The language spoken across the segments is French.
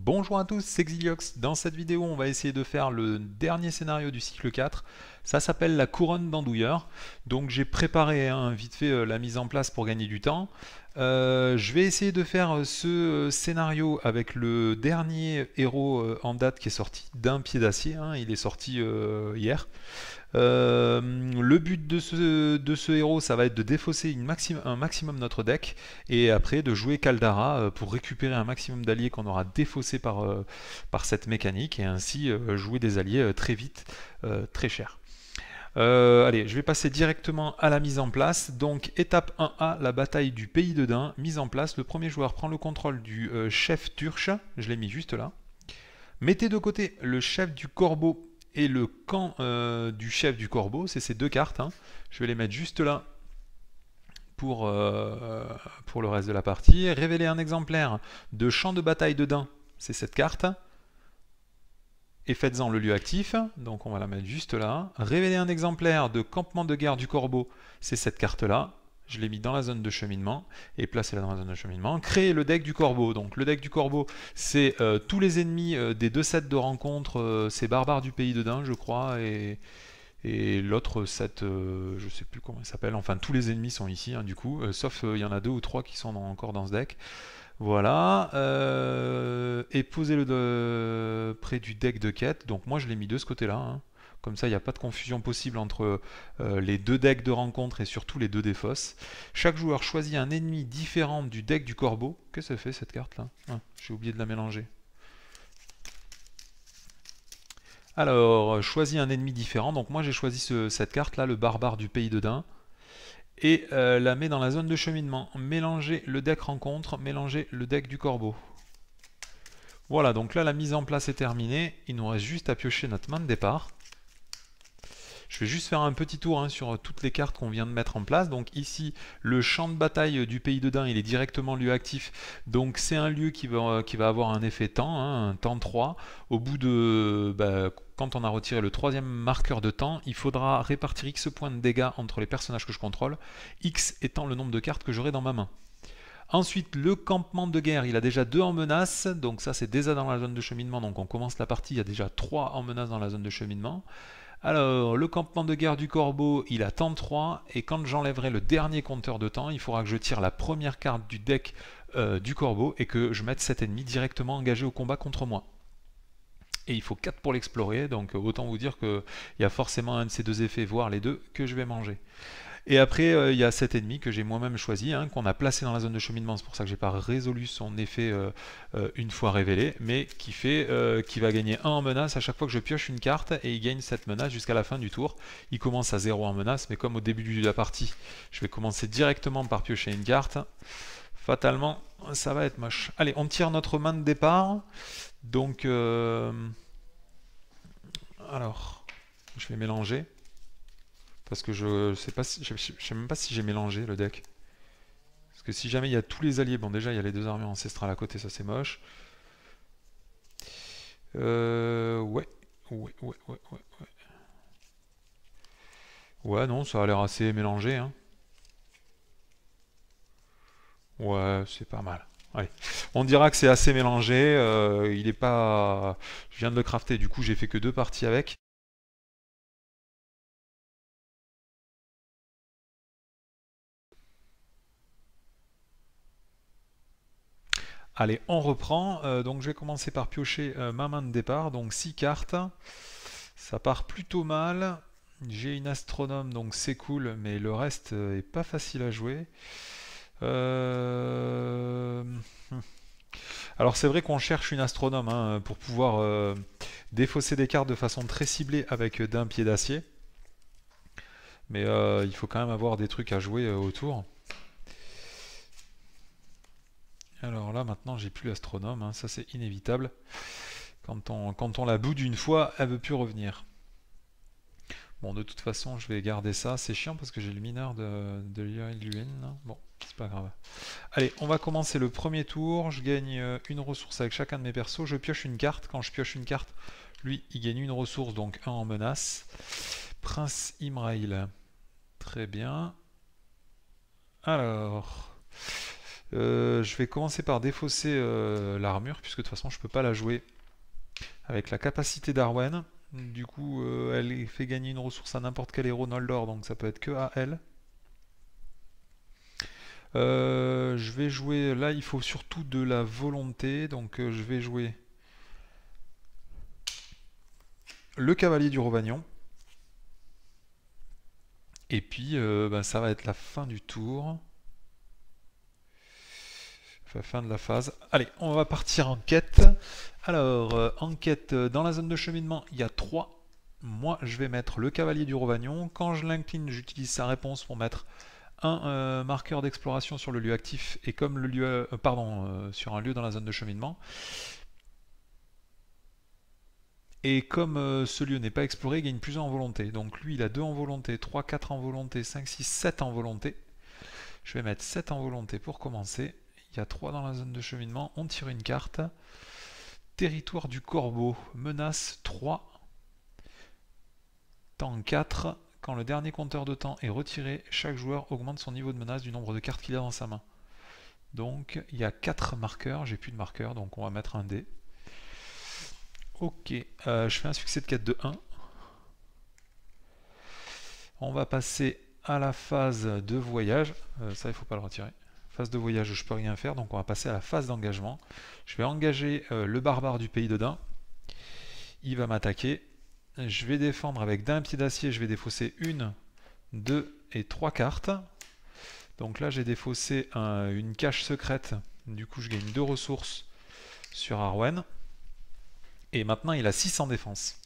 Bonjour à tous, c'est Xiliox. Dans cette vidéo, on va essayer de faire le dernier scénario du cycle 4. Ça s'appelle la couronne d'Andouilleur. Donc j'ai préparé vite fait la mise en place pour gagner du temps. Je vais essayer de faire ce scénario avec le dernier héros en date qui est sorti d'un pied d'acier. Il est sorti hier. Le but de ce héros, ça va être de défausser un maximum notre deck et après de jouer Caldara pour récupérer un maximum d'alliés qu'on aura défaussés par cette mécanique et ainsi jouer des alliés très vite, très chers. Allez, je vais passer directement à la mise en place. Donc étape 1A, la bataille du pays de Dain, mise en place. Le premier joueur prend le contrôle du chef Turche, je l'ai mis juste là. Mettez de côté le chef du corbeau et le camp du chef du corbeau, c'est ces deux cartes. Je vais les mettre juste là pour le reste de la partie. Révéler un exemplaire de champ de bataille de Dain, c'est cette carte. Et faites-en le lieu actif, donc on va la mettre juste là. Révéler un exemplaire de campement de guerre du corbeau, c'est cette carte-là. Je l'ai mis dans la zone de cheminement et placez-la dans la zone de cheminement. Créer le deck du corbeau. Donc le deck du corbeau, c'est tous les ennemis des deux sets de rencontre. C'est Barbares du pays de Dain, je crois, et l'autre set, je sais plus comment il s'appelle. Enfin, tous les ennemis sont ici, du coup, sauf il y en a 2 ou 3 qui sont encore dans ce deck. Voilà, et posez-le près du deck de quête. Donc moi je l'ai mis de ce côté-là. Comme ça, il n'y a pas de confusion possible entre les deux decks de rencontre et surtout les deux défausses. Chaque joueur choisit un ennemi différent du deck du corbeau. Qu'est-ce que ça fait cette carte-là? J'ai oublié de la mélanger. Alors, choisis un ennemi différent. Donc moi j'ai choisi cette carte-là, le barbare du pays de Dain. Et la met dans la zone de cheminement. Mélanger le deck rencontre, mélanger le deck du corbeau. Voilà, donc là la mise en place est terminée. Il nous reste juste à piocher notre main de départ. Je vais juste faire un petit tour sur toutes les cartes qu'on vient de mettre en place. Donc ici, le champ de bataille du pays de Dain, il est directement lieu actif. Donc c'est un lieu qui va avoir un effet temps, un temps 3. Au bout de... quand on a retiré le troisième marqueur de temps, il faudra répartir X points de dégâts entre les personnages que je contrôle, X étant le nombre de cartes que j'aurai dans ma main. Ensuite, le campement de guerre, il a déjà 2 en menace, donc ça c'est déjà dans la zone de cheminement, donc on commence la partie, il y a déjà 3 en menace dans la zone de cheminement. Alors, le campement de guerre du corbeau, il a temps 3, et quand j'enlèverai le dernier compteur de temps, il faudra que je tire la première carte du deck du corbeau et que je mette cet ennemi directement engagé au combat contre moi. Et il faut 4 pour l'explorer, donc autant vous dire qu'il y a forcément un de ces deux effets, voire les deux, que je vais manger. Et après, il y a cet ennemi que j'ai moi-même choisi, qu'on a placé dans la zone de cheminement, c'est pour ça que j'ai pas résolu son effet une fois révélé, mais qui va gagner 1 en menace à chaque fois que je pioche une carte, et il gagne cette menace jusqu'à la fin du tour. Il commence à 0 en menace, mais comme au début de la partie, je vais commencer directement par piocher une carte, fatalement, ça va être moche. Allez, on tire notre main de départ, donc... alors, je vais mélanger. Parce que je sais pas si, je sais même pas si j'ai mélangé le deck. Parce que si jamais il y a tous les alliés, bon déjà il y a les deux armées ancestrales à côté, ça c'est moche. Ouais. Ouais, non, ça a l'air assez mélangé. Ouais, c'est pas mal. Allez. On dira que c'est assez mélangé. Il est pas. Je viens de le crafter, du coup j'ai fait que 2 parties avec. Allez, on reprend. Donc je vais commencer par piocher ma main de départ. Donc 6 cartes. Ça part plutôt mal. J'ai une astronome, donc c'est cool, mais le reste est pas facile à jouer. Alors c'est vrai qu'on cherche une astronome pour pouvoir défausser des cartes de façon très ciblée avec d'un pied d'acier. Mais il faut quand même avoir des trucs à jouer autour. Alors là maintenant j'ai plus l'astronome, ça c'est inévitable. Quand on la boude une fois, elle veut plus revenir. Bon, de toute façon, je vais garder ça. C'est chiant parce que j'ai le mineur de l'Iluin. Bon, c'est pas grave. Allez, on va commencer le premier tour. Je gagne une ressource avec chacun de mes persos. Je pioche une carte. Quand je pioche une carte, lui, il gagne une ressource, donc 1 en menace. Prince Imrail. Très bien. Alors... Je vais commencer par défausser l'armure, puisque de toute façon je peux pas la jouer avec la capacité d'Arwen. Du coup, elle fait gagner une ressource à n'importe quel héros Noldor, donc ça peut être que à elle. Je vais jouer, là il faut surtout de la volonté, donc je vais jouer le cavalier du Rhovanion. Et puis bah, ça va être la fin du tour. Enfin, fin de la phase. Allez, on va partir en quête. Alors, en quête, dans la zone de cheminement, il y a 3. Moi, je vais mettre le cavalier du Rhovanion. Quand je l'incline, j'utilise sa réponse pour mettre un marqueur d'exploration sur le lieu actif et comme le lieu, sur un lieu dans la zone de cheminement. Et comme ce lieu n'est pas exploré, il gagne plus 1 en volonté. Donc lui, il a 2 en volonté, 3, 4 en volonté, 5, 6, 7 en volonté. Je vais mettre 7 en volonté pour commencer. Il y a 3 dans la zone de cheminement. On tire une carte. Territoire du Corbeau. Menace 3. Temps 4. Quand le dernier compteur de temps est retiré, chaque joueur augmente son niveau de menace du nombre de cartes qu'il a dans sa main. Donc il y a 4 marqueurs. J'ai plus de marqueurs, donc on va mettre un dé. Ok, je fais un succès de quête de 1. On va passer à la phase de voyage. Ça, il ne faut pas le retirer. Phase de voyage, je peux rien faire, donc on va passer à la phase d'engagement. Je vais engager le barbare du pays de Dain. Il va m'attaquer. Je vais défendre avec d'un pied d'acier, je vais défausser 1, 2 et 3 cartes. Donc là, j'ai défaussé une cache secrète. Du coup, je gagne 2 ressources sur Arwen. Et maintenant, il a 6 en défense.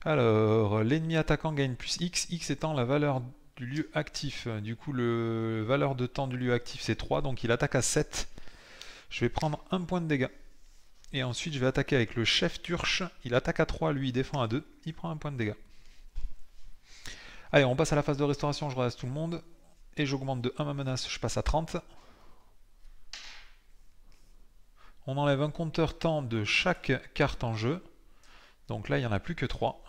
Alors, l'ennemi attaquant gagne plus X, X étant la valeur du lieu actif. Du coup, la valeur de temps du lieu actif, c'est 3, donc il attaque à 7. Je vais prendre 1 point de dégâts. Et ensuite, je vais attaquer avec le chef Turche. Il attaque à 3, lui, il défend à 2. Il prend 1 point de dégâts. Allez, on passe à la phase de restauration, je redresse tout le monde. Et j'augmente de 1 ma menace, je passe à 30. On enlève un compteur temps de chaque carte en jeu. Donc là, il n'y en a plus que 3.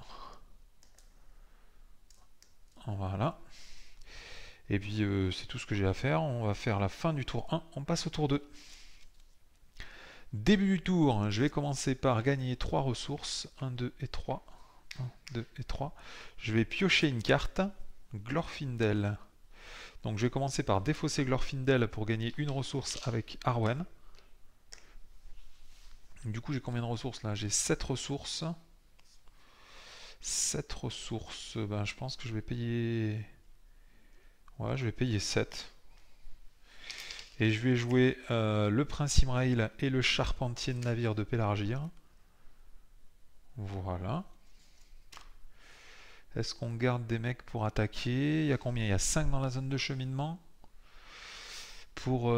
Voilà. Et puis c'est tout ce que j'ai à faire. On va faire la fin du tour 1. On passe au tour 2. Début du tour, je vais commencer par gagner 3 ressources. 1, 2 et 3. 1, 2 et 3. Je vais piocher une carte. Glorfindel. Donc je vais commencer par défausser Glorfindel pour gagner une ressource avec Arwen. Du coup j'ai combien de ressources là? J'ai 7 ressources. 7 ressources, ben, je pense que je vais payer... Ouais, je vais payer 7. Et je vais jouer le Prince Imrail et le Charpentier de navire de Pélargir. Voilà. Est-ce qu'on garde des mecs pour attaquer? Il y a combien? Il y a 5 dans la zone de cheminement. Pour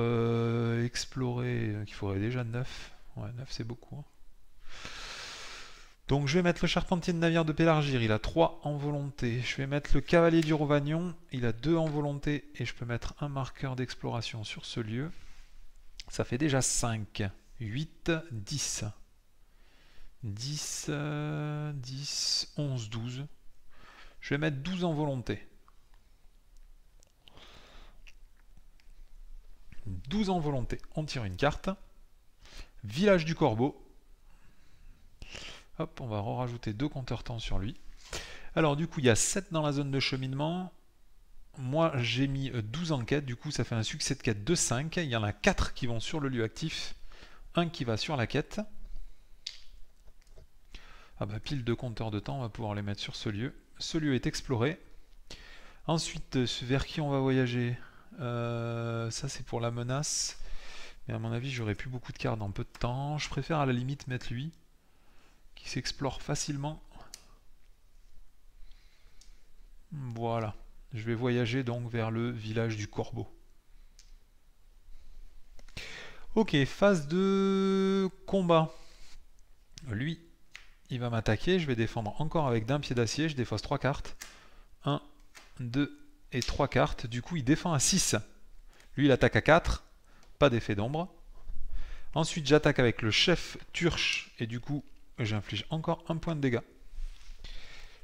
explorer, il faudrait déjà 9. Ouais, 9 c'est beaucoup. Donc je vais mettre le Charpentier de navire de Pélargir, il a 3 en volonté. Je vais mettre le Cavalier du Rhovanion, il a 2 en volonté. Et je peux mettre un marqueur d'exploration sur ce lieu. Ça fait déjà 5, 8, 10. 10, 10, 11, 12. Je vais mettre 12 en volonté. 12 en volonté. On tire une carte. Village du Corbeau. Hop, on va rajouter 2 compteurs temps sur lui. Alors du coup, il y a 7 dans la zone de cheminement. Moi, j'ai mis 12 en quête. Du coup, ça fait un succès de quête de 5. Il y en a 4 qui vont sur le lieu actif. 1 qui va sur la quête. Ah bah, pile de compteurs de temps, on va pouvoir les mettre sur ce lieu. Ce lieu est exploré. Ensuite, vers qui on va voyager? Ça, c'est pour la menace. Mais à mon avis, j'aurai plus beaucoup de cartes dans peu de temps. Je préfère à la limite mettre lui, qui s'explore facilement. Voilà. Je vais voyager donc vers le village du Corbeau. Ok, phase de combat. Lui, il va m'attaquer. Je vais défendre encore avec d'un pied d'acier. Je défausse 3 cartes. 1, 2 et 3 cartes. Du coup, il défend à 6. Lui, il attaque à 4. Pas d'effet d'ombre. Ensuite, j'attaque avec le chef Turche. Et du coup, j'inflige encore 1 point de dégâts.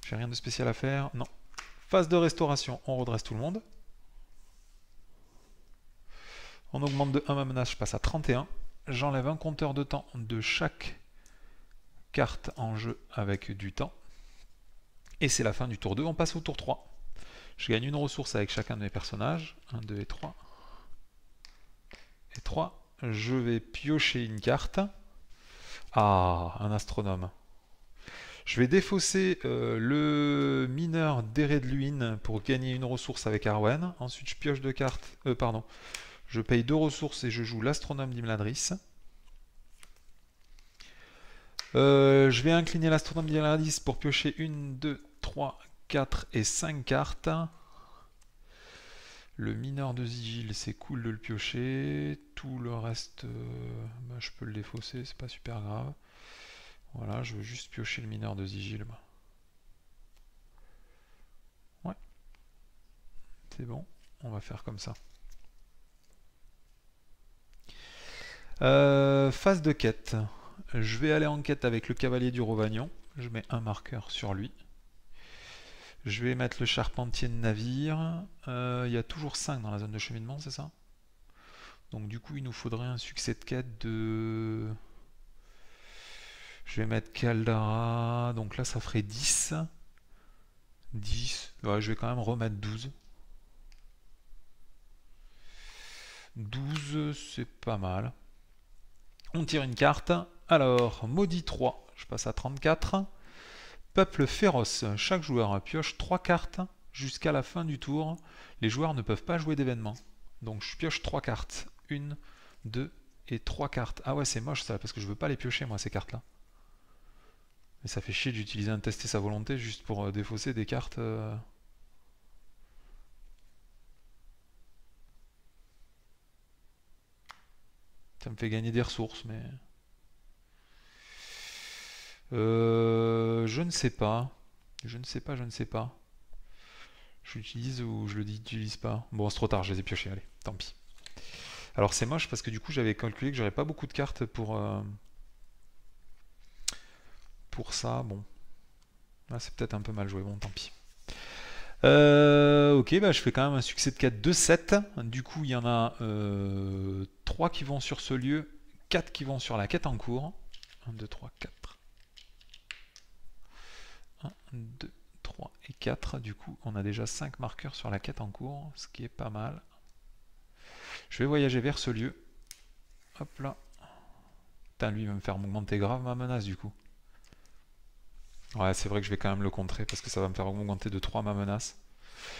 J'ai rien de spécial à faire. Non. Phase de restauration. On redresse tout le monde. On augmente de 1 ma menace, je passe à 31. J'enlève un compteur de temps de chaque carte en jeu avec du temps. Et c'est la fin du tour 2, on passe au tour 3. Je gagne une ressource avec chacun de mes personnages. 1, 2 et 3. Et 3. Je vais piocher une carte. Ah, un astronome. Je vais défausser le mineur d'Eredluin pour gagner une ressource avec Arwen. Ensuite, je pioche 2 cartes. Pardon. Je paye 2 ressources et je joue l'astronome d'Imladris. Je vais incliner l'astronome d'Imladris pour piocher 1, 2, 3, 4 et 5 cartes. Le mineur de Sigil, c'est cool de le piocher. Tout le reste, bah, je peux le défausser, c'est pas super grave. Voilà, je veux juste piocher le mineur de Sigil. Ouais. C'est bon, on va faire comme ça. Phase de quête. Je vais aller en quête avec le cavalier du Rovagnon. Je mets un marqueur sur lui. Je vais mettre le charpentier de navire. Il y a toujours 5 dans la zone de cheminement, c'est ça? Donc du coup, il nous faudrait un succès de quête de... Je vais mettre Caldara. Donc là, ça ferait 10. 10. Ouais, je vais quand même remettre 12. 12, c'est pas mal. On tire une carte. Alors, maudit 3, je passe à 34. Peuple féroce, chaque joueur pioche 3 cartes jusqu'à la fin du tour. Les joueurs ne peuvent pas jouer d'événements. Donc je pioche 3 cartes. 1, 2 et 3 cartes. Ah ouais, c'est moche ça, parce que je veux pas les piocher moi ces cartes-là. Mais ça fait chier d'utiliser un tester sa volonté juste pour défausser des cartes. Ça me fait gagner des ressources, mais... je ne sais pas. Je ne sais pas, je ne sais pas. Je l'utilise ou je le n'utilise pas? Bon, c'est trop tard, je les ai piochés, allez, tant pis. Alors c'est moche parce que du coup j'avais calculé que j'aurais pas beaucoup de cartes pour ça. Bon, là c'est peut-être un peu mal joué, bon tant pis. Ok, bah, je fais quand même un succès de quête de 7. Du coup il y en a 3 qui vont sur ce lieu, 4 qui vont sur la quête en cours. 1, 2, 3, 4. 1, 2, 3 et 4. Du coup on a déjà 5 marqueurs sur la quête en cours, ce qui est pas mal. Je vais voyager vers ce lieu. Hop là. Putain, lui il va me faire augmenter grave ma menace du coup. Ouais, c'est vrai que je vais quand même le contrer parce que ça va me faire augmenter de 3 ma menace.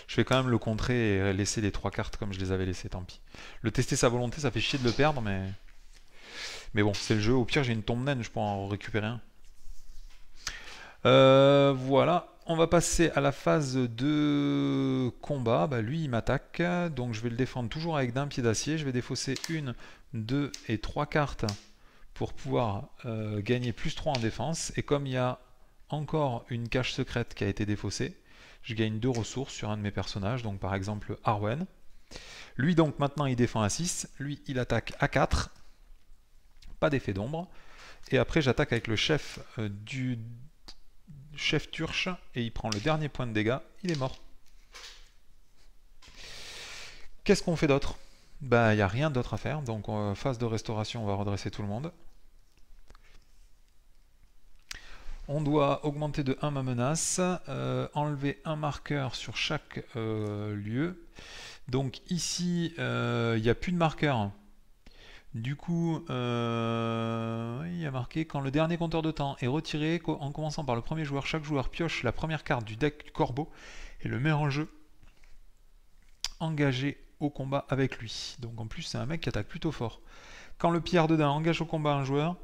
Je vais quand même le contrer et laisser les 3 cartes comme je les avais laissées, tant pis. Le tester sa volonté, ça fait chier de le perdre, mais bon, c'est le jeu. Au pire, j'ai une tombe naine, je pourrais en récupérer un. Voilà, on va passer à la phase de combat. Bah, lui, il m'attaque, donc je vais le défendre toujours avec d'un pied d'acier. Je vais défausser 1, 2 et 3 cartes pour pouvoir gagner plus 3 en défense. Et comme il y a encore une cache secrète qui a été défaussée, je gagne 2 ressources sur un de mes personnages, donc par exemple Arwen. Lui donc maintenant il défend à 6, lui il attaque à 4, pas d'effet d'ombre. Et après j'attaque avec le chef du chef Turche et il prend le dernier point de dégâts, il est mort. Qu'est-ce qu'on fait d'autre? Bah il n'y a rien d'autre à faire, donc phase de restauration on va redresser tout le monde. On doit augmenter de 1 ma menace, enlever un marqueur sur chaque lieu. Donc ici, il n'y a plus de marqueur. Du coup, il y a marqué quand le dernier compteur de temps est retiré, en commençant par le premier joueur, chaque joueur pioche la première carte du deck du corbeau et le met en jeu engagé au combat avec lui. Donc en plus, c'est un mec qui attaque plutôt fort. Quand le Pierre de Dain engage au combat un joueur,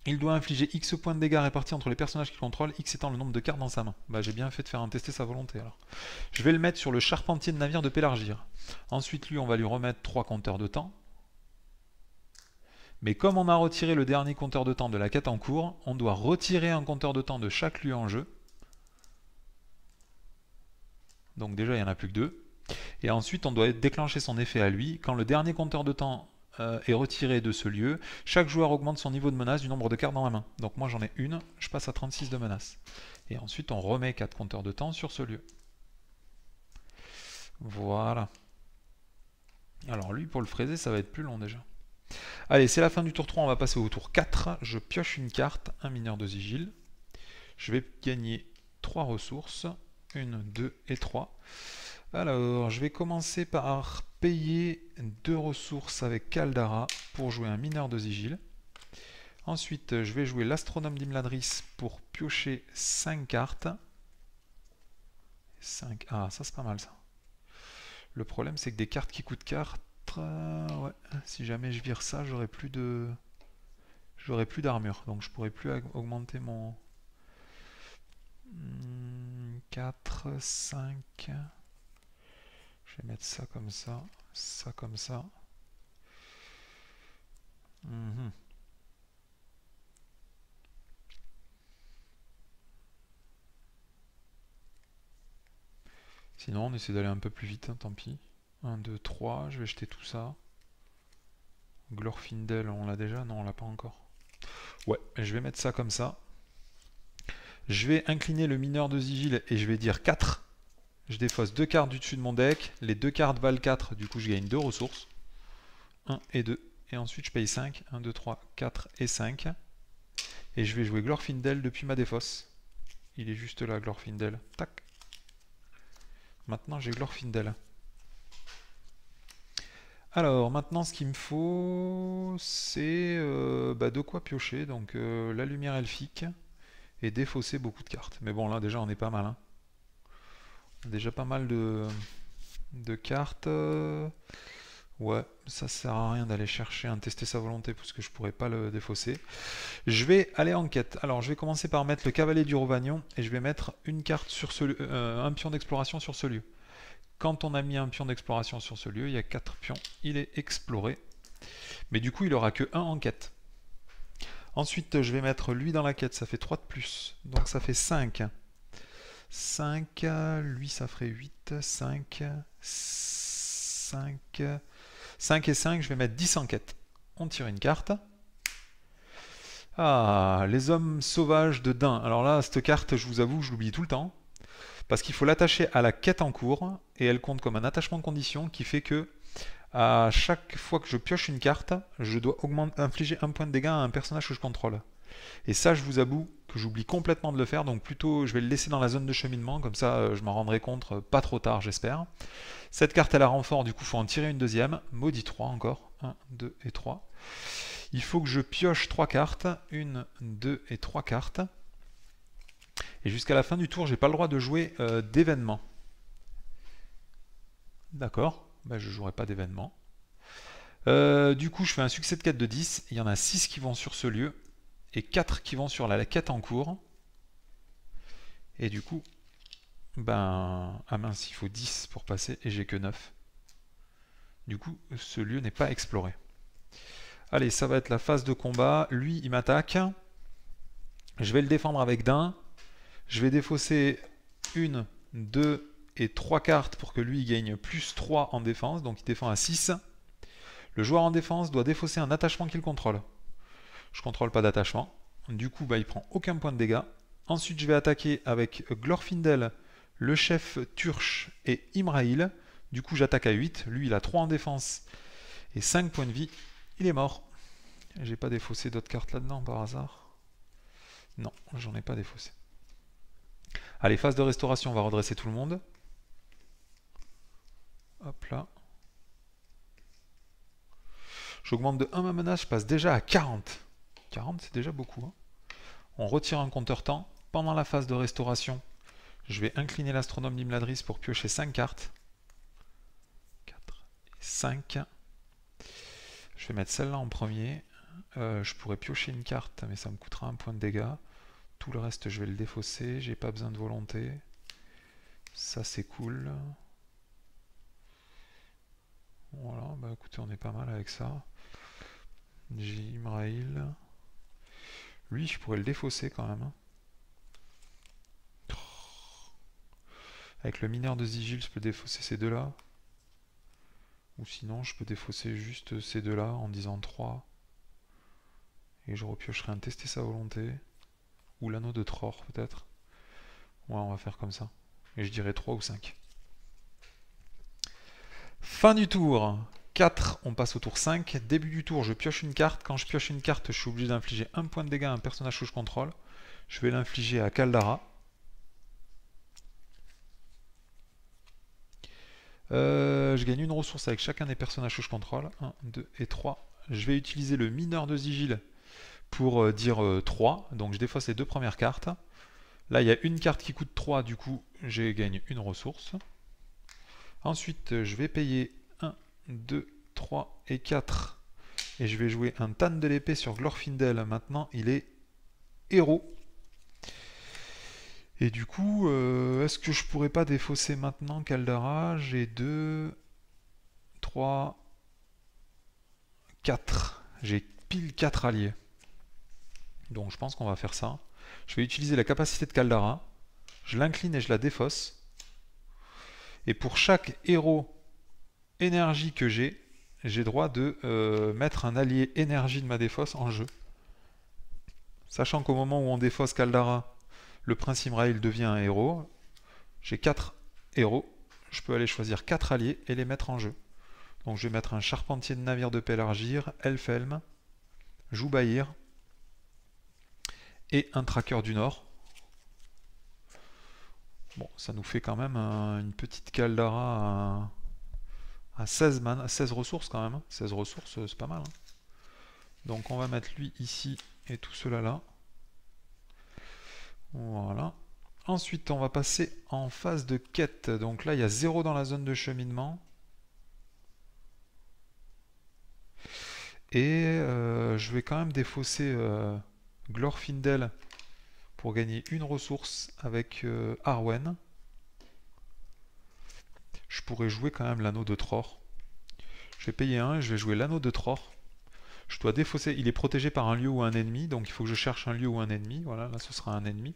il doit infliger X points de dégâts répartis entre les personnages qu'il contrôle, X étant le nombre de cartes dans sa main. Bah j'ai bien fait de faire un tester sa volonté alors. Je vais le mettre sur le charpentier de navire de Pélargir. Ensuite lui on va lui remettre 3 compteurs de temps. Mais comme on a retiré le dernier compteur de temps de la quête en cours, on doit retirer un compteur de temps de chaque lieu en jeu. Donc déjà il n'y en a plus que 2. Et ensuite on doit déclencher son effet à lui. Quand le dernier compteur de temps est retiré de ce lieu, chaque joueur augmente son niveau de menace du nombre de cartes dans la main. Donc moi j'en ai une, je passe à 36 de menace. Et ensuite on remet 4 compteurs de temps sur ce lieu. Voilà. Alors lui, pour le fraiser, ça va être plus long déjà. Allez, c'est la fin du tour 3, on va passer au tour 4. Je pioche une carte, un mineur de sigil. Je vais gagner 3 ressources. 1, 2 et 3. Alors, je vais commencer par payer 2 ressources avec Caldara pour jouer un mineur de sigil. Ensuite, je vais jouer l'Astronome d'Imladris pour piocher 5 cartes. 5. Ah, ça c'est pas mal ça. Le problème, c'est que des cartes qui coûtent 4, ouais. Si jamais je vire ça, j'aurai plus d'armure, donc je pourrais plus augmenter mon 4, 5. Je vais mettre ça comme ça, ça comme ça. Sinon, on essaie d'aller un peu plus vite, hein, tant pis. 1, 2, 3, je vais jeter tout ça. Glorfindel, on l'a déjà? Non, on l'a pas encore. Ouais, je vais mettre ça comme ça. Je vais incliner le mineur de sigil et je vais dire 4. Je défausse 2 cartes du dessus de mon deck. Les 2 cartes valent 4, du coup je gagne 2 ressources. 1 et 2. Et ensuite je paye 5. 1, 2, 3, 4 et 5. Et je vais jouer Glorfindel depuis ma défausse. Il est juste là, Glorfindel. Tac. Maintenant j'ai Glorfindel. Alors maintenant ce qu'il me faut, c'est de quoi piocher. Donc la lumière elfique et défausser beaucoup de cartes. Mais bon là déjà on est pas mal. Hein. Déjà pas mal de cartes. Ouais, ça sert à rien d'aller chercher un tester sa volonté parce que je pourrais pas le défausser. Je vais aller en quête. Alors je vais commencer par mettre le cavalier du Rovagnon et je vais mettre une carte sur un pion d'exploration sur ce lieu. Quand on a mis un pion d'exploration sur ce lieu, il y a 4 pions, il est exploré. Mais du coup il aura que 1 en quête. Ensuite je vais mettre lui dans la quête, ça fait 3 de plus. Donc ça fait 5. 5, lui ça ferait 8, 5, 5, 5 et 5, je vais mettre 10 en quête. On tire une carte. Ah, les hommes sauvages de Dain. Alors là, cette carte, je vous avoue, je l'oublie tout le temps. Parce qu'il faut l'attacher à la quête en cours, et elle compte comme un attachement de condition qui fait que à chaque fois que je pioche une carte, je dois infliger un point de dégâts à un personnage que je contrôle. Et ça, je vous avoue que j'oublie complètement de le faire, donc plutôt je vais le laisser dans la zone de cheminement, comme ça je m'en rendrai compte pas trop tard, j'espère. Cette carte, elle a renfort, du coup, il faut en tirer une deuxième. Maudit 3 encore. 1, 2 et 3. Il faut que je pioche 3 cartes. 1, 2 et 3 cartes. Et jusqu'à la fin du tour, j'ai pas le droit de jouer d'événements. D'accord, ben, je ne jouerai pas d'événements. Du coup, je fais un succès de quête de 10. Il y en a 6 qui vont sur ce lieu et 4 qui vont sur la quête en cours. Et du coup, ben, ah mince, il faut 10 pour passer et j'ai que 9. Du coup, ce lieu n'est pas exploré. Allez, ça va être la phase de combat. Lui, il m'attaque. Je vais le défendre avec Dain. Je vais défausser 1, 2 et 3 cartes pour que lui il gagne plus 3 en défense. Donc il défend à 6. Le joueur en défense doit défausser un attachement qu'il contrôle. Je ne contrôle pas d'attachement. Du coup, bah, il prend aucun point de dégâts. Ensuite, je vais attaquer avec Glorfindel, le chef Turch et Imrail. Du coup, j'attaque à 8. Lui, il a 3 en défense et 5 points de vie. Il est mort. J'ai pas défaussé d'autres cartes là-dedans par hasard? Non, j'en ai pas défaussé. Allez, phase de restauration, on va redresser tout le monde. Hop là. J'augmente de 1 ma menace, je passe déjà à 40. 40, c'est déjà beaucoup. Hein. On retire un compteur temps. Pendant la phase de restauration, je vais incliner l'astronome d'Imladris pour piocher 5 cartes. 4 et 5. Je vais mettre celle-là en premier. Je pourrais piocher une carte, mais ça me coûtera un point de dégâts. Tout le reste, je vais le défausser. J'ai pas besoin de volonté. Ça, c'est cool. Voilà, bah écoutez, on est pas mal avec ça. J'ai Imrail. Lui, je pourrais le défausser quand même. Avec le mineur de sigil, je peux défausser ces deux-là. Ou sinon, je peux défausser juste ces deux-là en disant 3. Et je repiocherai un tester sa volonté. Ou l'anneau de Tror, peut-être. Ouais, on va faire comme ça. Et je dirais 3 ou 5. Fin du tour. 4, on passe au tour 5. Début du tour, je pioche une carte. Quand je pioche une carte, je suis obligé d'infliger un point de dégâts à un personnage que je contrôle. Je vais l'infliger à Caldara. Je gagne une ressource avec chacun des personnages que je contrôle. 1, 2 et 3. Je vais utiliser le mineur de Sigil pour dire 3. Donc je défausse les 2 premières cartes. Là, il y a une carte qui coûte 3, du coup, je gagne une ressource. Ensuite, je vais payer 1, 2, 3 et 4. Et je vais jouer un Tan de l'épée sur Glorfindel. Maintenant, il est héros. Et du coup, est-ce que je pourrais pas défausser maintenant Caldara? J'ai 2, 3, 4. J'ai pile 4 alliés. Donc je pense qu'on va faire ça. Je vais utiliser la capacité de Caldara. Je l'incline et je la défausse. Et pour chaque héros énergie que j'ai droit de mettre un allié énergie de ma défausse en jeu. Sachant qu'au moment où on défausse Caldara, le prince Imrail devient un héros. J'ai 4 héros. Je peux aller choisir 4 alliés et les mettre en jeu. Donc je vais mettre un charpentier de navire de Pelargir, Elfhelm, Joubaïr et un tracker du Nord. Bon, ça nous fait quand même une petite Caldara à 16 ressources quand même. 16 ressources, c'est pas mal. Hein. Donc on va mettre lui ici et tout cela là. Voilà. Ensuite, on va passer en phase de quête. Donc là, il y a 0 dans la zone de cheminement. Et je vais quand même défausser Glorfindel pour gagner une ressource avec Arwen. Je pourrais jouer quand même l'anneau de Tror. Je vais payer 1 et je vais jouer l'anneau de Tror. Je dois défausser, il est protégé par un lieu ou un ennemi, donc il faut que je cherche un lieu ou un ennemi. Voilà, là ce sera un ennemi.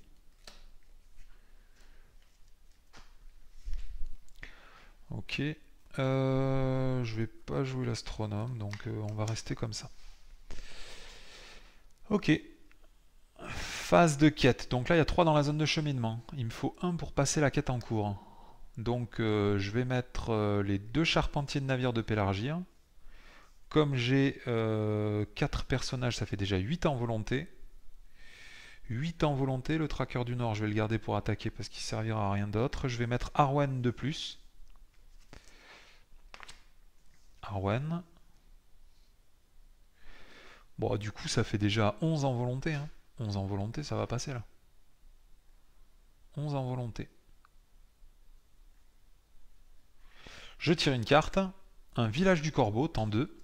Ok. Je vais pas jouer l'astronome, donc on va rester comme ça. Ok. Phase de quête. Donc là, il y a 3 dans la zone de cheminement. Il me faut 1 pour passer la quête en cours. Donc je vais mettre les 2 charpentiers de navire de Pelargir. Comme j'ai 4 personnages, ça fait déjà 8 en volonté. 8 en volonté, le tracker du Nord, je vais le garder pour attaquer parce qu'il servira à rien d'autre. Je vais mettre Arwen de plus. Arwen. Bon, du coup, ça fait déjà 11 en volonté. Hein. 11 en volonté, ça va passer là. 11 en volonté. Je tire une carte. Un village du Corbeau, temps 2.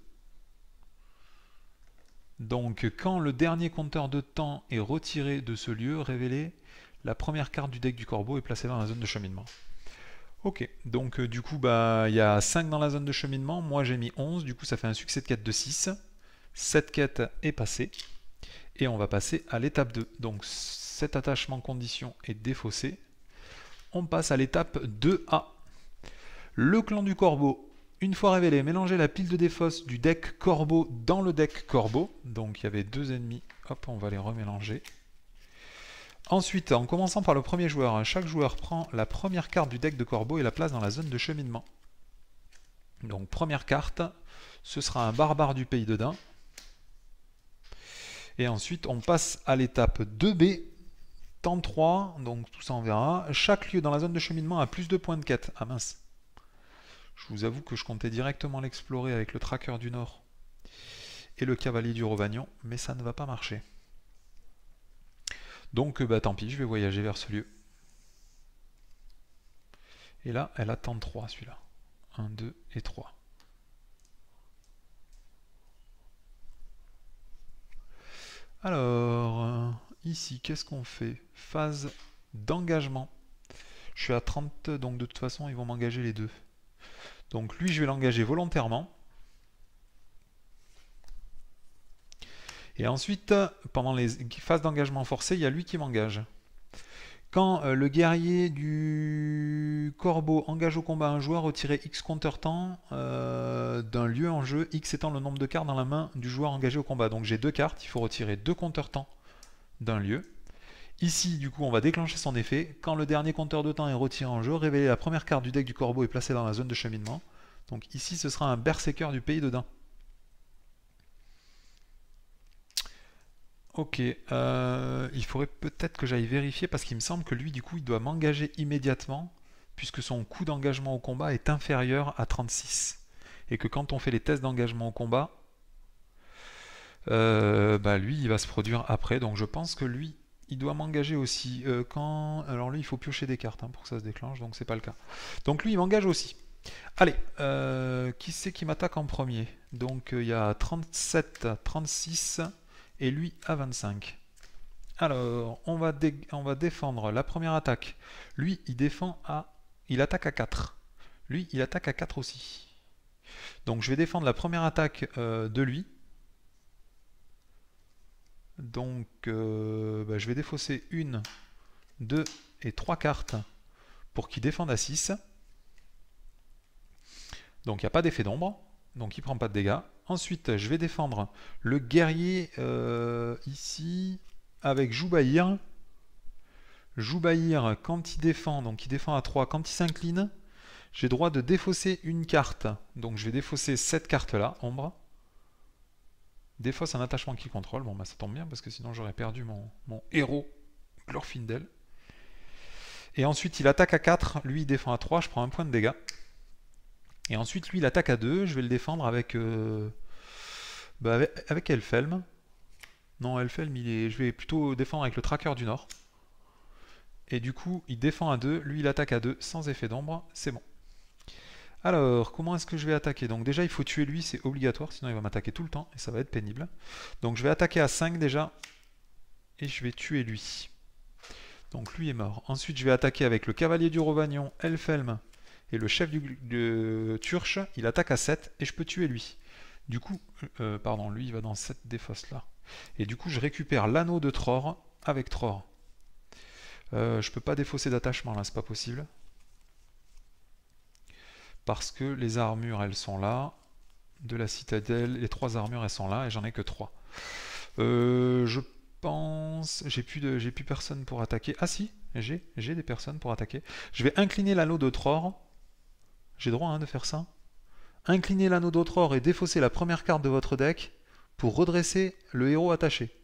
Donc, quand le dernier compteur de temps est retiré de ce lieu, révélez la première carte du deck du Corbeau et placez-la dans la zone de cheminement. Ok, donc du coup, il y a 5 dans la zone de cheminement. Moi, j'ai mis 11. Du coup, ça fait un succès de quête de 6. Cette quête est passée. Et on va passer à l'étape 2. Donc, cet attachement condition est défaussé. On passe à l'étape 2A. Le clan du Corbeau. Une fois révélé, mélangez la pile de défausse du deck Corbeau dans le deck Corbeau. Donc il y avait 2 ennemis, hop, on va les remélanger. Ensuite, en commençant par le premier joueur, chaque joueur prend la première carte du deck de Corbeau et la place dans la zone de cheminement. Donc première carte, ce sera un barbare du pays de Dain. Et ensuite, on passe à l'étape 2B, temps 3, donc tout ça on verra. Chaque lieu dans la zone de cheminement a plus de points de quête. Ah mince. Je vous avoue que je comptais directement l'explorer avec le tracker du Nord et le cavalier du Rovagnon, mais ça ne va pas marcher. Donc tant pis, je vais voyager vers ce lieu. Et là, elle attend 3 celui-là. 1, 2 et 3. Alors, ici, qu'est-ce qu'on fait? Phase d'engagement. Je suis à 30, donc de toute façon, ils vont m'engager les deux. Donc lui, je vais l'engager volontairement. Et ensuite, pendant les phases d'engagement forcé, il y a lui qui m'engage. Quand le guerrier du Corbeau engage au combat un joueur, retirez X compteur temps d'un lieu en jeu, X étant le nombre de cartes dans la main du joueur engagé au combat. Donc j'ai 2 cartes, il faut retirer 2 compteurs temps d'un lieu. Ici, du coup, on va déclencher son effet. Quand le dernier compteur de temps est retiré en jeu, révélez la première carte du deck du Corbeau et placez dans la zone de cheminement. Donc ici, ce sera un berserker du pays de Dain. Ok, il faudrait peut-être que j'aille vérifier parce qu'il me semble que lui, du coup, il doit m'engager immédiatement puisque son coût d'engagement au combat est inférieur à 36. Et que quand on fait les tests d'engagement au combat, bah lui, il va se produire après. Donc je pense que lui, il doit m'engager aussi. Alors lui, il faut piocher des cartes hein, pour que ça se déclenche, donc c'est pas le cas. Donc lui, il m'engage aussi. Allez, qui c'est qui m'attaque en premier? Donc il y a 37, 36 et lui à 25. Alors, on va défendre la première attaque. Lui, il attaque à 4. Lui, il attaque à 4 aussi. Donc je vais défendre la première attaque de lui. Donc je vais défausser 1, 2 et 3 cartes pour qu'il défende à 6. Donc il n'y a pas d'effet d'ombre, donc il ne prend pas de dégâts. Ensuite, je vais défendre le guerrier ici avec Joubaïr. Joubaïr, quand il défend, donc il défend à 3, quand il s'incline, j'ai droit de défausser une carte. Donc je vais défausser cette carte-là, ombre. Défausse un attachement qu'il contrôle. Bon, bah ça tombe bien parce que sinon j'aurais perdu mon héros, Glorfindel. Et ensuite, il attaque à 4. Lui, il défend à 3. Je prends un point de dégâts. Et ensuite, lui, il attaque à 2. Je vais le défendre avec Elfelm. Non, Elfelm, je vais plutôt défendre avec le Tracker du Nord. Et du coup, il défend à 2. Lui, il attaque à 2 sans effet d'ombre. C'est bon. Alors, comment est-ce que je vais attaquer? Donc déjà, il faut tuer lui, c'est obligatoire, sinon il va m'attaquer tout le temps, et ça va être pénible. Donc je vais attaquer à 5 déjà, et je vais tuer lui. Donc lui est mort. Ensuite, je vais attaquer avec le cavalier du Rovagnon, Elfelm, et le chef de Turche, il attaque à 7, et je peux tuer lui. Du coup, pardon, lui il va dans cette défausse là. Et du coup, je récupère l'anneau de Tror avec Tror. Je peux pas défausser d'attachement là, c'est pas possible. Parce que les armures elles sont là, de la citadelle, les 3 armures elles sont là et j'en ai que 3. Je pense, j'ai plus personne pour attaquer. Ah si, j'ai des personnes pour attaquer. Je vais incliner l'anneau de Tror. J'ai droit hein, de faire ça. Incliner l'anneau de Tror et défausser la première carte de votre deck pour redresser le héros attaché.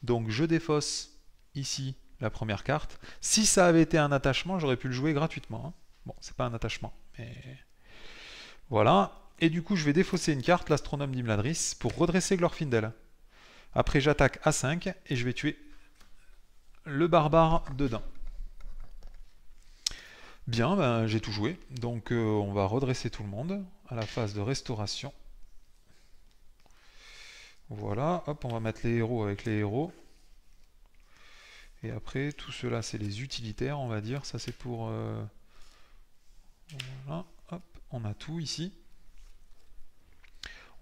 Donc je défausse ici la première carte. Si ça avait été un attachement, j'aurais pu le jouer gratuitement. Hein. Bon, c'est pas un attachement, mais voilà. Et du coup, je vais défausser une carte, l'astronome d'Imladris, pour redresser Glorfindel. Après, j'attaque à 5 et je vais tuer le barbare dedans. Bien, ben, j'ai tout joué. Donc, on va redresser tout le monde à la phase de restauration. Voilà, hop, on va mettre les héros avec les héros. Et après, tout cela, c'est les utilitaires, on va dire. Ça, c'est pour... Voilà, hop, on a tout ici.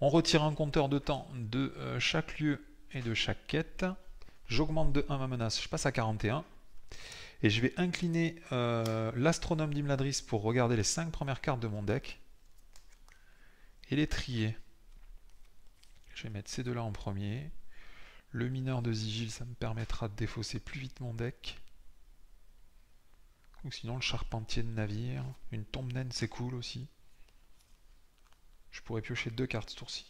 On retire un compteur de temps de chaque lieu et de chaque quête. J'augmente de 1 ma menace, je passe à 41. Et je vais incliner l'astronome d'Imladris pour regarder les 5 premières cartes de mon deck. Et les trier. Je vais mettre ces deux-là en premier. Le mineur de Sigil, ça me permettra de défausser plus vite mon deck. Ou sinon le charpentier de navire. Une tombe naine, c'est cool aussi. Je pourrais piocher 2 cartes ce tour-ci.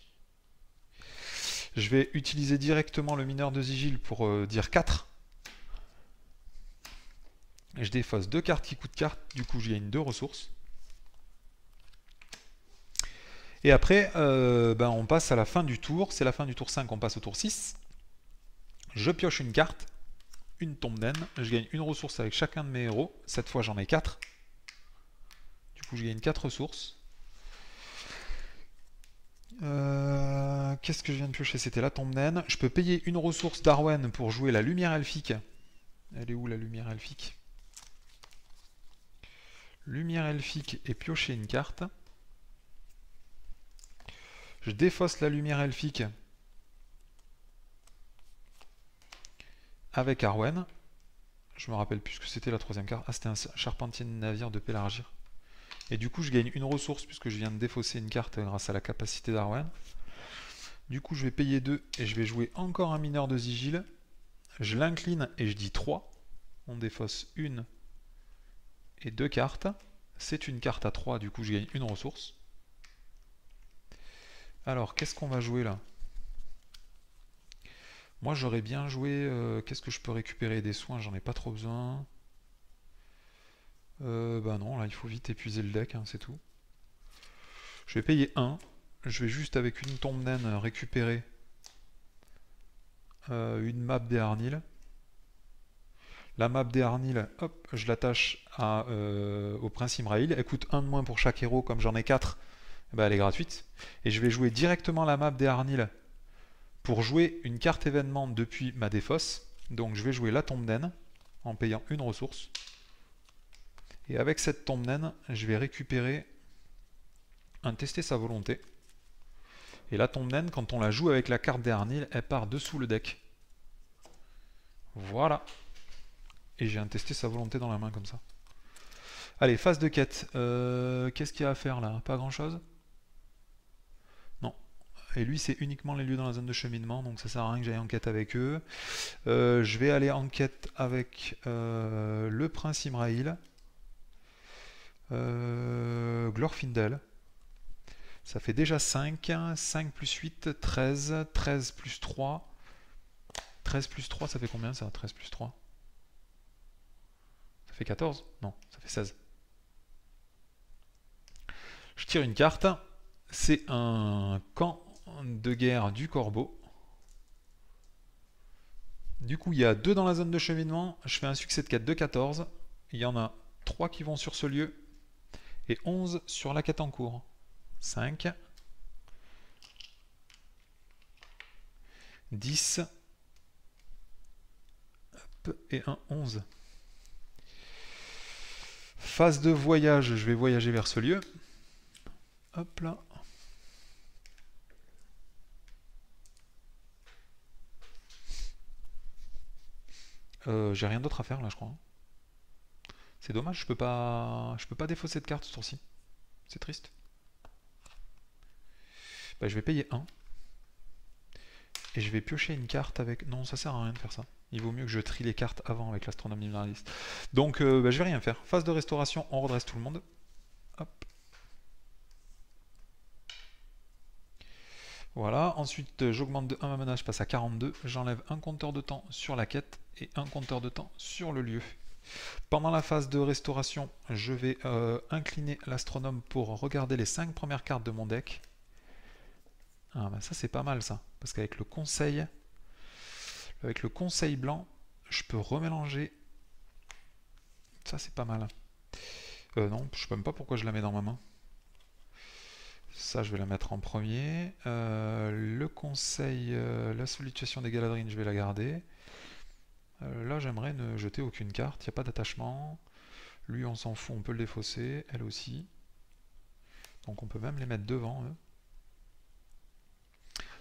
Je vais utiliser directement le mineur de Sigil pour dire 4. Et je défausse 2 cartes qui coûtent carte, du coup je gagne 2 ressources. Et après, on passe à la fin du tour. C'est la fin du tour 5, on passe au tour 6. Je pioche une carte, une tombe naine. Je gagne une ressource avec chacun de mes héros. Cette fois j'en ai 4. Du coup je gagne 4 ressources. Qu'est-ce que je viens de piocher? C'était la tombe naine. Je peux payer une ressource d'Arwen pour jouer la lumière elfique. Elle est où la lumière elfique? Lumière elfique et piocher une carte. Je défausse la lumière elfique avec Arwen. Je me rappelle plus ce que c'était la troisième carte. Ah, c'était un charpentier de navire de Pélargir. Et du coup, je gagne une ressource puisque je viens de défausser une carte grâce à la capacité d'Arwen. Du coup, je vais payer 2 et je vais jouer encore un mineur de Sigil. Je l'incline et je dis 3. On défausse une et 2 cartes. C'est une carte à 3, du coup je gagne une ressource. Alors, qu'est-ce qu'on va jouer là? Moi, j'aurais bien joué... qu'est-ce que je peux récupérer? Des soins, j'en ai pas trop besoin. Bah non, là, il faut vite épuiser le deck, hein, c'est tout. Je vais payer 1. Je vais juste, avec une tombe naine, récupérer une map des Harnil. La map des Harnil, hop, je l'attache au Prince Imraïl. Elle coûte 1 de moins pour chaque héros, comme j'en ai 4, bah, elle est gratuite. Et je vais jouer directement la map des Harnil pour jouer une carte événement depuis ma défausse. Donc je vais jouer la tombe naine en payant une ressource. Et avec cette tombe naine, je vais récupérer un tester sa volonté. Et la tombe naine, quand on la joue avec la carte des Harnil, elle part dessous le deck. Voilà. Et j'ai un tester sa volonté dans la main comme ça. Allez, phase de quête. Qu'est-ce qu'il y a à faire là? Pas grand chose? Non. Et lui, c'est uniquement les lieux dans la zone de cheminement, donc ça sert à rien que j'aille en quête avec eux. Je vais aller en quête avec le Prince Imraïl. Glorfindel. Ça fait déjà 5. 5 plus 8, 13. 13 plus 3. 13 plus 3, ça fait combien ça? 13 plus 3. Ça fait 14? Non, ça fait 16. Je tire une carte. C'est un camp de guerre du corbeau. Du coup, il y a 2 dans la zone de cheminement. Je fais un succès de quête de 14. Il y en a 3 qui vont sur ce lieu. Et 11 sur la quête en cours. 5. 10. Hop, et un 11. Phase de voyage, je vais voyager vers ce lieu. Hop là. J'ai rien d'autre à faire là, je crois. C'est dommage, je peux pas défausser de carte ce tour-ci. C'est triste. Bah, je vais payer 1. Et je vais piocher une carte avec... Non, ça sert à rien de faire ça. Il vaut mieux que je trie les cartes avant avec l'astronome minéraliste. Donc, bah, je vais rien faire. Phase de restauration, on redresse tout le monde. Hop. Voilà. Ensuite, j'augmente de 1 ma mana, je passe à 42. J'enlève un compteur de temps sur la quête et un compteur de temps sur le lieu. Pendant la phase de restauration, je vais incliner l'astronome pour regarder les 5 premières cartes de mon deck. Ah bah ça c'est pas mal ça, parce qu'avec le conseil blanc, je peux remélanger. Ça c'est pas mal. Non, je sais même pas pourquoi je la mets dans ma main. Ça je vais la mettre en premier. Le conseil, la sollicitation des Galadrines, je vais la garder. Là j'aimerais ne jeter aucune carte, il n'y a pas d'attachement. Lui on s'en fout, on peut le défausser, elle aussi. Donc on peut même les mettre devant eux.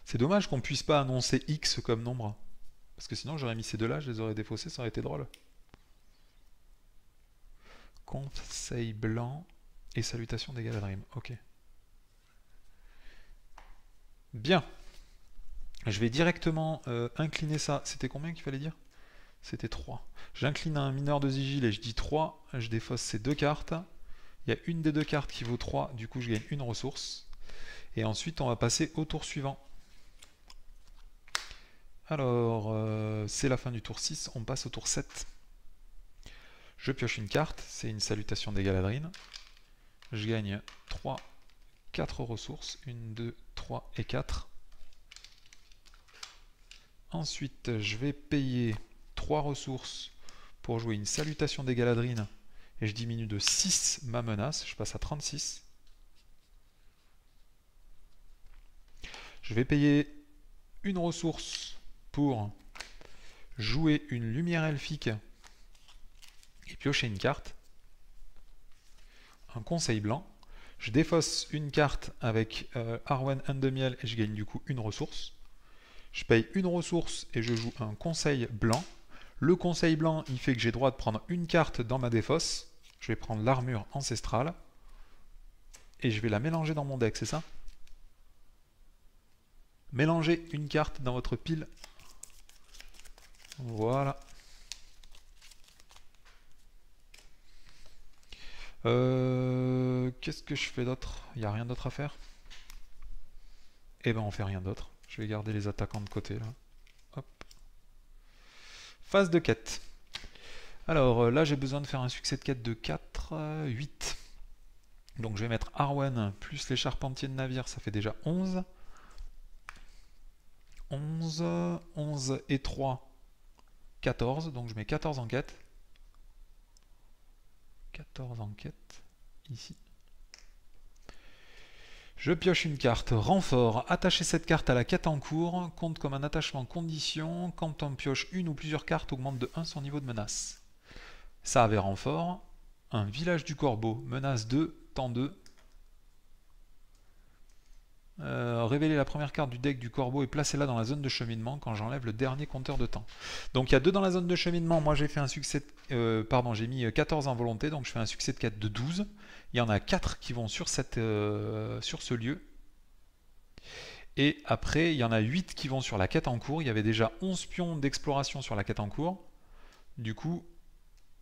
C'est dommage qu'on puisse pas annoncer X comme nombre. Parce que sinon j'aurais mis ces deux-là, je les aurais défaussés, ça aurait été drôle. Conseil blanc et salutation des Galadrim. Ok. Bien. Je vais directement incliner ça. C'était combien qu'il fallait dire? C'était 3. J'incline un mineur de sigil et je dis 3. Je défausse ces deux cartes. Il y a une des deux cartes qui vaut 3, du coup je gagne une ressource. Et ensuite on va passer au tour suivant. Alors, c'est la fin du tour 6, on passe au tour 7. Je pioche une carte, c'est une salutation des Galadrines. Je gagne 3, 4 ressources, 1, 2, 3 et 4. Ensuite, je vais payer 3 ressources pour jouer une salutation des Galadrines. Et je diminue de 6 ma menace, je passe à 36. Je vais payer une ressource pour jouer une lumière elfique et piocher une carte. Un conseil blanc. Je défausse une carte avec Arwen Andemiel et je gagne du coup une ressource. Je paye une ressource et je joue un conseil blanc. Le conseil blanc, il fait que j'ai droit de prendre une carte dans ma défausse. Je vais prendre l'armure ancestrale et je vais la mélanger dans mon deck, c'est ça? Mélangez une carte dans votre pile. Voilà. Qu'est-ce que je fais d'autre? Il n'y a rien d'autre à faire. Et ben on fait rien d'autre. Je vais garder les attaquants de côté là. Hop. Phase de quête. Alors là j'ai besoin de faire un succès de quête de 4, 8. Donc je vais mettre Arwen plus les charpentiers de navire, ça fait déjà 11. 11 et 3, 14. Donc je mets 14 en quête. 14 en quête, ici. Je pioche une carte. Renfort. Attacher cette carte à la quête en cours. Compte comme un attachement condition. Quand on pioche une ou plusieurs cartes, augmente de 1 son niveau de menace. Ça avait renfort. Un village du corbeau. Menace 2, temps 2. Révéler la première carte du deck du corbeau et placez-la dans la zone de cheminement quand j'enlève le dernier compteur de temps. Donc il y a 2 dans la zone de cheminement. Moi j'ai fait un succès pardon, j'ai mis 14 en volonté, donc je fais un succès de quête de 12. Il y en a 4 qui vont sur ce lieu. Et après il y en a 8 qui vont sur la quête en cours. Il y avait déjà 11 pions d'exploration sur la quête en cours. Du coup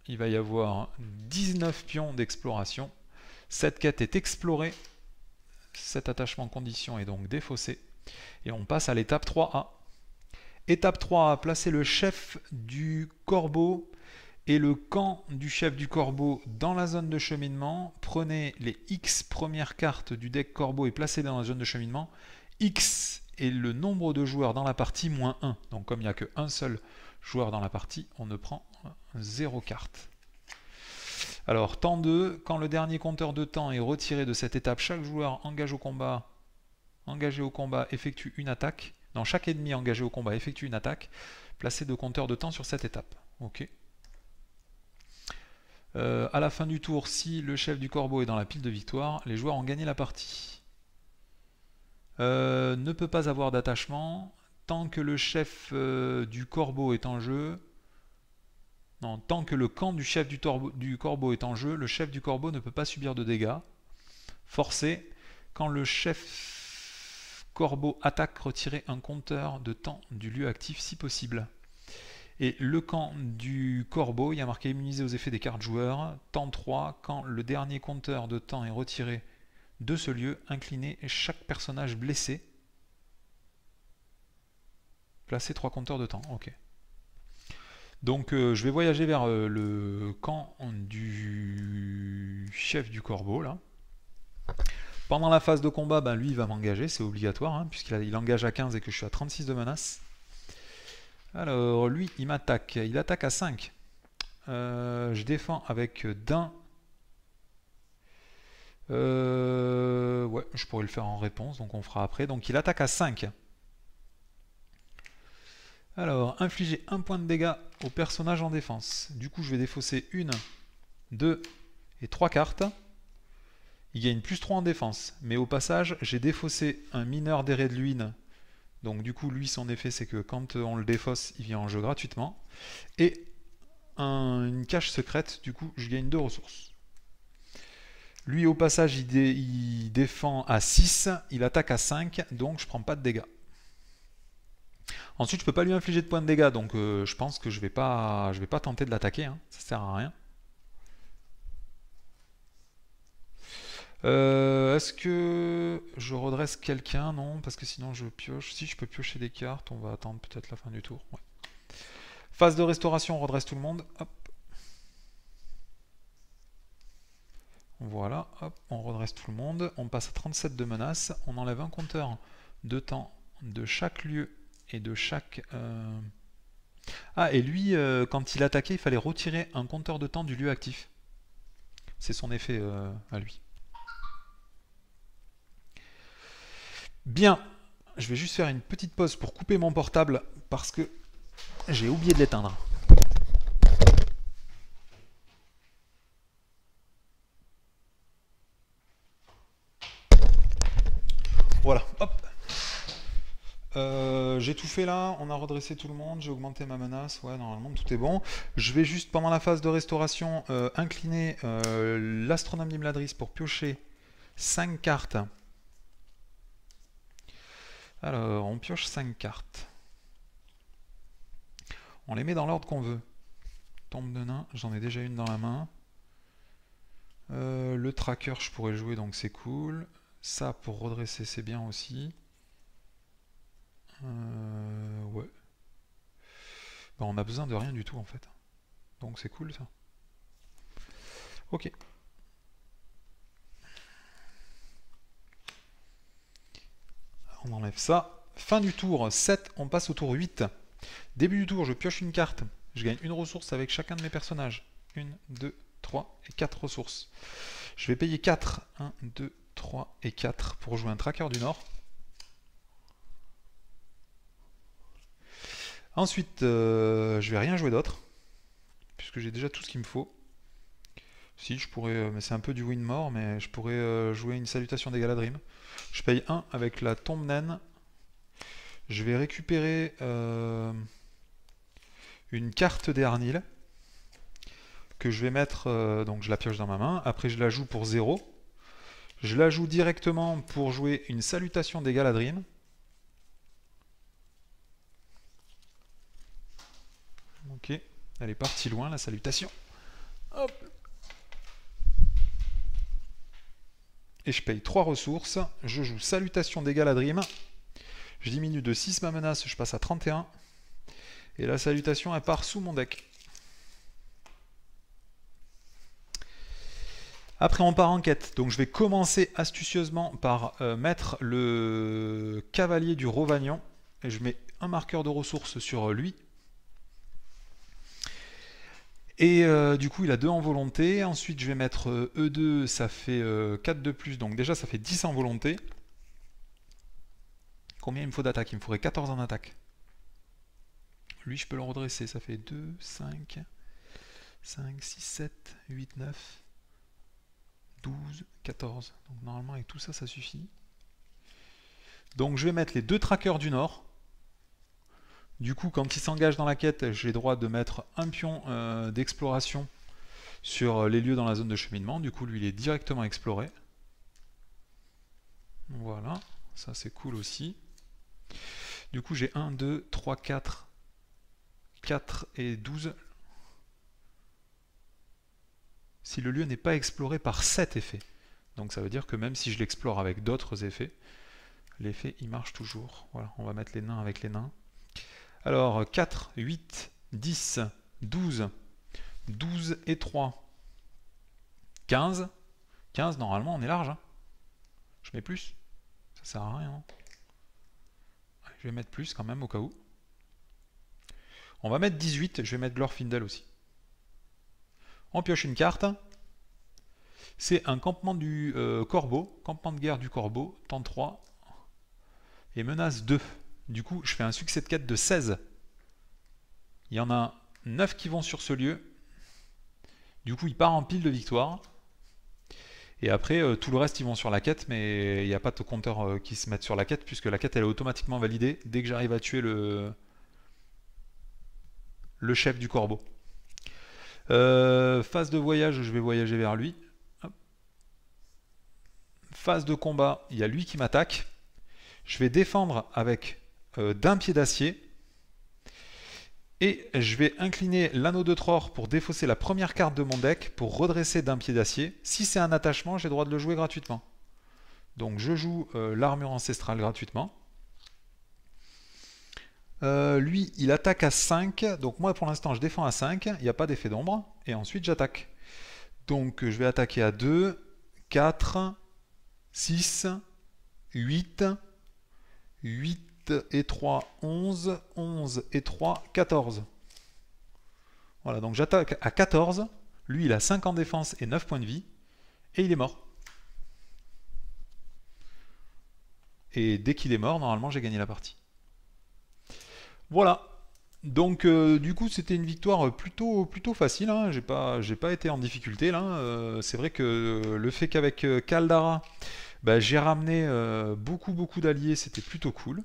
il va y avoir 19 pions d'exploration. Cette quête est explorée. Cet attachement condition est donc défaussé. Et on passe à l'étape 3A. Étape 3A, placer le chef du corbeau et le camp du chef du corbeau dans la zone de cheminement. Prenez les X premières cartes du deck corbeau et placez-les dans la zone de cheminement. X est le nombre de joueurs dans la partie, moins 1. Donc comme il n'y a qu'un seul joueur dans la partie, on ne prend 0 carte. Alors, temps 2, quand le dernier compteur de temps est retiré de cette étape, chaque joueur engagé au combat effectue une attaque. Non, chaque ennemi engagé au combat effectue une attaque. Placez 2 compteurs de temps sur cette étape. Ok. À la fin du tour, si le chef du corbeau est dans la pile de victoire, les joueurs ont gagné la partie. Ne peut pas avoir d'attachement. Tant que le chef du corbeau est en jeu... Non, tant que le camp du chef du corbeau est en jeu, le chef du corbeau ne peut pas subir de dégâts. Forcé, quand le chef corbeau attaque, retirez un compteur de temps du lieu actif si possible. Et le camp du corbeau, il y a marqué immunisé aux effets des cartes joueurs. Temps 3, quand le dernier compteur de temps est retiré de ce lieu, inclinez chaque personnage blessé. Placez 3 compteurs de temps. Ok. Donc je vais voyager vers le camp du chef du corbeau là. Pendant la phase de combat, ben, lui il va m'engager, c'est obligatoire, hein, puisqu'il engage à 15 et que je suis à 36 de menace. Alors lui il m'attaque, il attaque à 5. Je défends avec d'un. Ouais, je pourrais le faire en réponse, donc on fera après. Donc il attaque à 5. Alors, infliger 1 point de dégâts au personnage en défense. Du coup, je vais défausser 1, 2 et 3 cartes. Il gagne plus 3 en défense. Mais au passage, j'ai défaussé un mineur d'Éré de Luynes. Donc du coup, lui, son effet, c'est que quand on le défausse, il vient en jeu gratuitement. Et une cache secrète, du coup, je gagne 2 ressources. Lui, au passage, il défend à 6, il attaque à 5, donc je prends pas de dégâts. Ensuite, je peux pas lui infliger de points de dégâts, donc je pense que je vais pas tenter de l'attaquer, hein, ça sert à rien. Est-ce que je redresse quelqu'un? Non, parce que sinon je pioche. Si je peux piocher des cartes, on va attendre peut-être la fin du tour. Ouais. Phase de restauration, on redresse tout le monde. Hop. Voilà, hop, on redresse tout le monde. On passe à 37 de menace. On enlève un compteur de temps de chaque lieu et de chaque... Ah, et lui, quand il attaquait, il fallait retirer un compteur de temps du lieu actif. C'est son effet à lui. Bien, je vais juste faire une petite pause pour couper mon portable parce que j'ai oublié de l'éteindre. Voilà, hop. J'ai tout fait là, on a redressé tout le monde, j'ai augmenté ma menace, ouais, normalement tout est bon. Je vais juste, pendant la phase de restauration, incliner l'astronome d'Imladris pour piocher 5 cartes. Alors, on pioche 5 cartes. On les met dans l'ordre qu'on veut. Tombe de nain, j'en ai déjà une dans la main. Le tracker, je pourrais jouer, donc c'est cool. Ça, pour redresser, c'est bien aussi. Ouais. Bah, on a besoin de rien du tout en fait. Donc c'est cool ça. Ok. On enlève ça. Fin du tour 7, on passe au tour 8. Début du tour, je pioche une carte. Je gagne une ressource avec chacun de mes personnages. 1, 2, 3 et 4 ressources. Je vais payer 4. 1, 2, 3 et 4 pour jouer un tracker du Nord. Ensuite, je vais rien jouer d'autre, puisque j'ai déjà tout ce qu'il me faut. Si, je pourrais, mais c'est un peu du win more, mais je pourrais jouer une salutation des Galadrim. Je paye 1 avec la tombe naine. Je vais récupérer une carte des Arnil, que je vais mettre, donc je la pioche dans ma main. Après, je la joue pour 0. Je la joue directement pour jouer une salutation des Galadrim. Ok, elle est partie loin la salutation. Hop. Et je paye 3 ressources. Je joue salutation des Galadrim. Je diminue de 6 ma menace, je passe à 31. Et la salutation, elle part sous mon deck. Après, on part en quête. Donc je vais commencer astucieusement par mettre le cavalier du Rovagnon. Et je mets un marqueur de ressources sur lui. Et du coup, il a 2 en volonté. Ensuite, je vais mettre E2, ça fait 4 de plus. Donc déjà, ça fait 10 en volonté. Combien il me faut d'attaque? Il me faudrait 14 en attaque. Lui, je peux le redresser. Ça fait 2, 5, 6, 7, 8, 9, 12, 14. Donc normalement, avec tout ça, ça suffit. Donc je vais mettre les 2 trackers du Nord. Du coup, quand il s'engage dans la quête, j'ai le droit de mettre un pion d'exploration sur les lieux dans la zone de cheminement. Du coup, lui, il est directement exploré. Voilà, ça c'est cool aussi. Du coup, j'ai 1, 2, 3, 4, 4 et 12. Si le lieu n'est pas exploré par cet effet. Donc ça veut dire que même si je l'explore avec d'autres effets, l'effet il marche toujours. Voilà, on va mettre les nains avec les nains. Alors 4, 8, 10, 12, 12 et 3, 15. 15, normalement on est large. Hein. Je mets plus. Ça sert à rien. Hein. Je vais mettre plus quand même au cas où. On va mettre 18, je vais mettre Glorfindel aussi. On pioche une carte. C'est un campement du corbeau, campement de guerre du corbeau, temps 3 et menace 2. Du coup, je fais un succès de quête de 16. Il y en a 9 qui vont sur ce lieu. Du coup, il part en pile de victoire. Et après, tout le reste, ils vont sur la quête, mais il n'y a pas de compteur qui se mette sur la quête, puisque la quête, elle est automatiquement validée dès que j'arrive à tuer le chef du corbeau. Phase de voyage, je vais voyager vers lui. Hop. Phase de combat, il y a lui qui m'attaque. Je vais défendre avec d'un pied d'acier. Et je vais incliner l'anneau de Tror pour défausser la première carte de mon deck pour redresser d'un pied d'acier. Si c'est un attachement, j'ai le droit de le jouer gratuitement. Donc je joue l'armure ancestrale gratuitement. Lui, il attaque à 5. Donc moi, pour l'instant, je défends à 5. Il n'y a pas d'effet d'ombre. Et ensuite, j'attaque. Donc je vais attaquer à 2, 4, 6, 8, 8 et 3, 11, 11 et 3, 14. Voilà, donc j'attaque à 14. Lui, il a 5 en défense et 9 points de vie. Et il est mort. Et dès qu'il est mort, normalement, j'ai gagné la partie. Voilà. Donc, du coup, c'était une victoire plutôt facile. Hein. J'ai pas été en difficulté là. C'est vrai que le fait qu'avec Caldara, bah, j'ai ramené beaucoup d'alliés, c'était plutôt cool.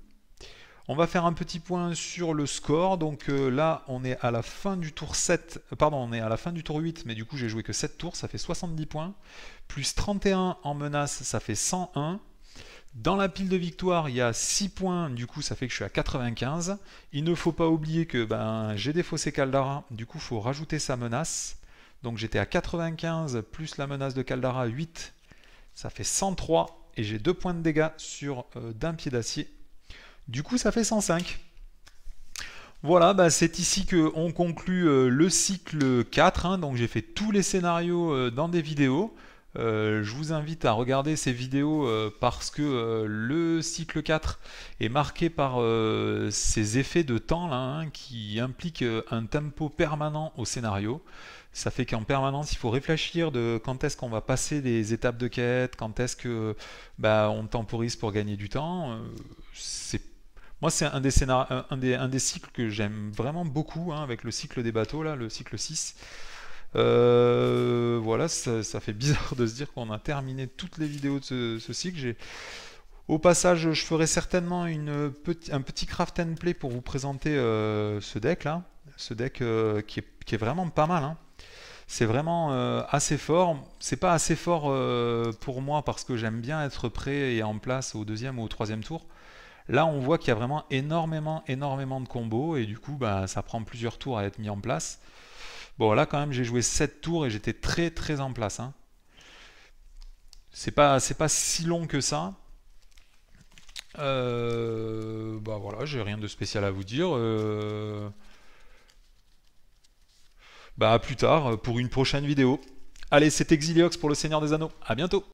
On va faire un petit point sur le score. Donc là, on est à la fin du tour 7. Pardon, on est à la fin du tour 8, mais du coup, j'ai joué que 7 tours. Ça fait 70 points. Plus 31 en menace, ça fait 101. Dans la pile de victoire, il y a 6 points. Du coup, ça fait que je suis à 95. Il ne faut pas oublier que j'ai défaussé Caldara. Du coup, il faut rajouter sa menace. Donc j'étais à 95 plus la menace de Caldara 8. Ça fait 103. Et j'ai 2 points de dégâts sur d'un pied d'acier. Du coup, ça fait 105. Voilà, bah, c'est ici qu'on conclut le cycle 4, hein. Donc j'ai fait tous les scénarios dans des vidéos. Je vous invite à regarder ces vidéos parce que le cycle 4 est marqué par ces effets de temps là, hein, qui impliquent un tempo permanent au scénario. Ça fait qu'en permanence, il faut réfléchir de quand est-ce qu'on va passer les étapes de quête, quand est-ce que bah, on temporise pour gagner du temps. Moi, c'est un des un des cycles que j'aime vraiment beaucoup, hein, avec le cycle des bateaux, là, le cycle 6. Voilà, ça fait bizarre de se dire qu'on a terminé toutes les vidéos de ce cycle. Au passage, je ferai certainement un petit craft and play pour vous présenter ce deck là. Ce deck qui est vraiment pas mal, hein. C'est vraiment assez fort. C'est pas assez fort pour moi parce que j'aime bien être prêt et en place au deuxième ou au troisième tour. Là, on voit qu'il y a vraiment énormément de combos et du coup, bah, ça prend plusieurs tours à être mis en place. Bon, là, quand même, j'ai joué 7 tours et j'étais très en place, hein. C'est pas si long que ça. Bah voilà, j'ai rien de spécial à vous dire. Bah à plus tard pour une prochaine vidéo. Allez, c'était Xiliox pour le Seigneur des Anneaux. À bientôt.